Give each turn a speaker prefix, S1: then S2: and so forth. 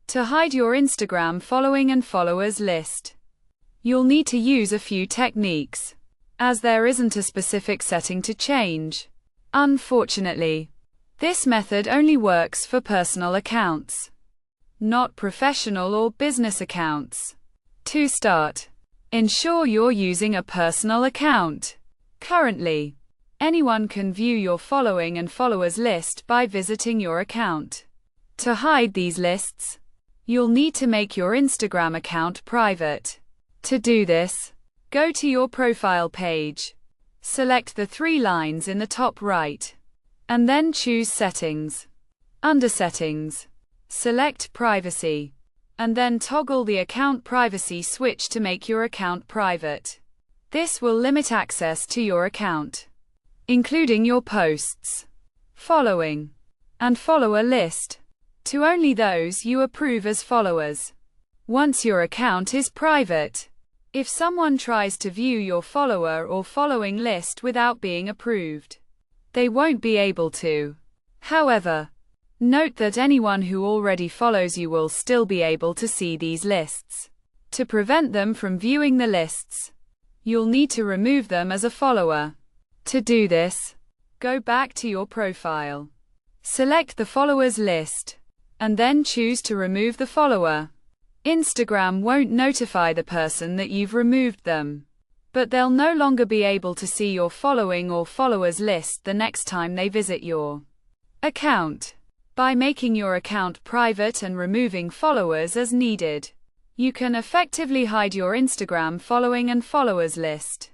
S1: To hide your Instagram following and followers list, you'll need to use a few techniques, as there isn't a specific setting to change. Unfortunately, this method only works for personal accounts, not professional or business accounts. To start, ensure you're using a personal account. Currently, anyone can view your following and followers list by visiting your account. To hide these lists, you'll need to make your Instagram account private. To do this, go to your profile page, select the three lines in the top right, and then choose Settings. Under Settings, select Privacy, and then toggle the Account Privacy switch to make your account private. This will limit access to your account, including your posts, following, and follower list, to only those you approve as followers. Once your account is private, if someone tries to view your follower or following list without being approved, they won't be able to. However, note that anyone who already follows you will still be able to see these lists. To prevent them from viewing the lists, you'll need to remove them as a follower. To do this, go back to your profile, select the followers list, and then choose to remove the follower. Instagram won't notify the person that you've removed them, but they'll no longer be able to see your following or followers list the next time they visit your account. By making your account private and removing followers as needed, you can effectively hide your Instagram following and followers list.